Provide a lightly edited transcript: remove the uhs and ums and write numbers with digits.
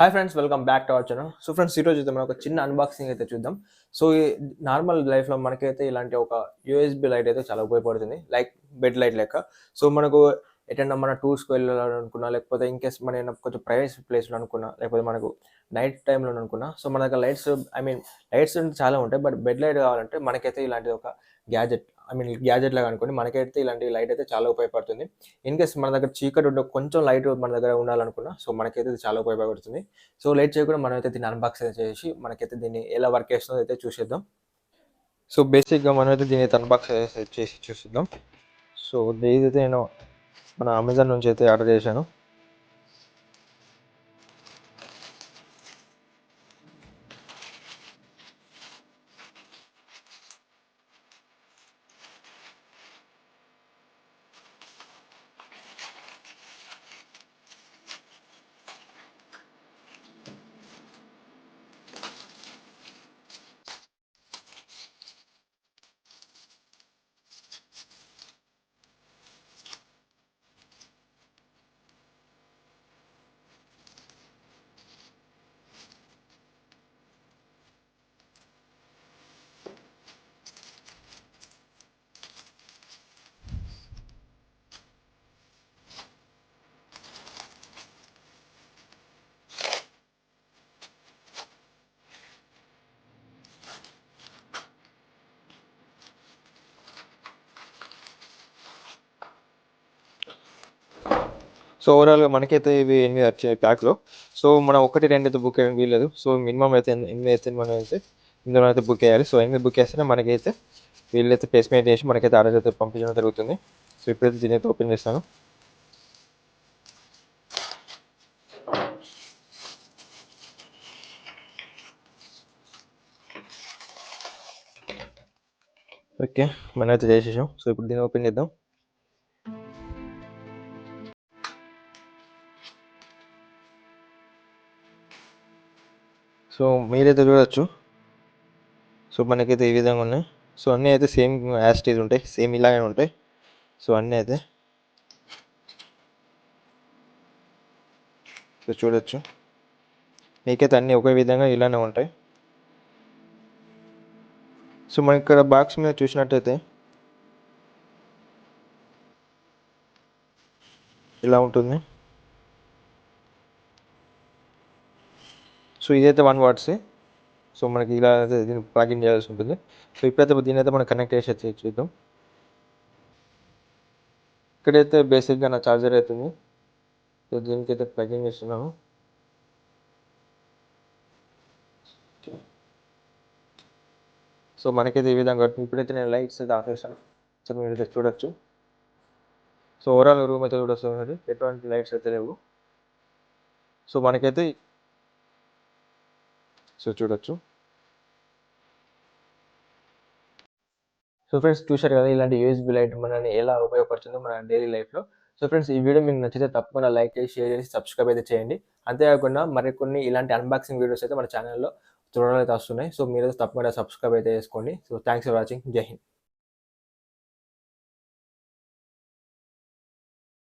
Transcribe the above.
Hi friends, welcome back to our channel. So friends, ఈరోజు అయితే మనం ఒక చిన్న అన్బాక్సింగ్ అయితే చూద్దాం. సో ఈ నార్మల్ లైఫ్లో మనకైతే ఇలాంటి ఒక యూఎస్బి లైట్ అయితే చాలా ఉపయోగపడుతుంది, లైక్ బెడ్ లైట్ లెక్క. సో మనకు ఎటన్నా మన టూర్స్కి వెళ్ళాలనుకున్నా, లేకపోతే ఇన్కేస్ మన ఏమైనా కొంచెం ప్రైవేట్ ప్లేస్లో అనుకున్నా, లేకపోతే మనకు నైట్ టైంలో అనుకున్నా, సో మన దగ్గర లైట్స్ లైట్స్ చాలా ఉంటాయి. బట్ బెడ్ లైట్ కావాలంటే మనకైతే ఇలాంటి ఒక గ్యాజెట్ గ్యాజెట్ లాగా అనుకోండి, మనకైతే ఇలాంటి లైట్ అయితే చాలా ఉపయోగపడుతుంది. ఇన్ కేస్ మన దగ్గర చీకటి ఉండే కొంచెం లైట్ మన దగ్గర ఉండాలనుకున్నా, సో మనకైతే ఇది చాలా ఉపయోగపడుతుంది. సో లేట్ చేయకుండా మనమైతే దీన్ని అన్బాక్స్ చేసి మనకైతే దీన్ని ఎలా వర్క్ చేస్తుందో అయితే చూసేద్దాం. సో బేసిక్గా మనమైతే దీన్ని అయితే అన్బాక్స్ చేసి చూసిద్దాం. సో ఇదైతే నేను మన అమెజాన్ నుంచి అయితే ఆర్డర్ చేశాను. సో ఓవరాల్గా మనకైతే ఇవి 8 వచ్చాయి ప్యాక్లో. సో మనం 1, 2 అయితే బుక్ చేయడానికి వీల్లేదు. సో మినిమం అయితే 8 అయితే మనం అయితే ఇందులో అయితే బుక్ చేయాలి. సో 8 బుక్ చేస్తేనే మనకైతే వీళ్ళైతే ప్లేస్మెంట్ చేసి మనకైతే ఆర్డర్ అయితే పంపించడం జరుగుతుంది. సో ఇప్పుడైతే దీని అయితే ఓపెన్ చేస్తాను. ఓకే, మనం అయితే చేసేసాం. సో ఇప్పుడు దీన్ని ఓపెన్ చేద్దాం. సో మీరైతే చూడొచ్చు. సో మనకైతే ఈ విధంగా ఉన్నాయి. సో అన్నీ అయితే సేమ్ యాస్టీజ్ ఉంటాయి, సేమ్ ఇలాగే ఉంటాయి. సో అన్నీ అయితే సో చూడొచ్చు, మీకైతే అన్నీ ఒకే విధంగా ఇలానే ఉంటాయి. సో మనకి ఇక్కడ బాక్స్ మీద చూసినట్టయితే ఇలా ఉంటుంది. సో ఇదైతే 1 వాట్స్. సో మనకి ఇలా అయితే దీన్ని ప్లగిన్ చేయాల్సి ఉంటుంది. సో ఇప్పుడైతే దీని అయితే మనం కనెక్ట్ చేసి చూద్దాం. ఇక్కడైతే బేసిక్గా నా ఛార్జర్ అవుతుంది. సో దీనికైతే ప్లగిన్ చేస్తున్నాను. సో మనకైతే ఈ విధంగా ఇప్పుడైతే నేను లైట్స్ అయితే ఆఫ్ చేస్తాను. సో మీరైతే చూడొచ్చు. సో ఓవరాల్ రూమ్ అయితే చూడొచ్చు, ఎటువంటి లైట్స్ అయితే లేవు. సో మనకైతే సో చూడొచ్చు. సో ఫ్రెండ్స్, చూశారు కదా ఇలాంటి యూఎస్బీ లైట్ మనని ఎలా ఉపయోగపడుతుందో మన డైలీ లైఫ్లో. సో ఫ్రెండ్స్, ఈ వీడియో మీకు నచ్చితే తప్పకుండా లైక్ చేసి, షేర్ చేసి, సబ్స్క్రైబ్ అయితే చేయండి. అంతేకాకుండా మరికొన్ని ఇలాంటి అన్బాక్సింగ్ వీడియోస్ అయితే మన ఛానల్లో త్వరలో అయితే వస్తున్నాయి. సో మీరు తప్పకుండా సబ్స్క్రైబ్ అయితే చేసుకోండి. So thanks for watching. జై హింద్.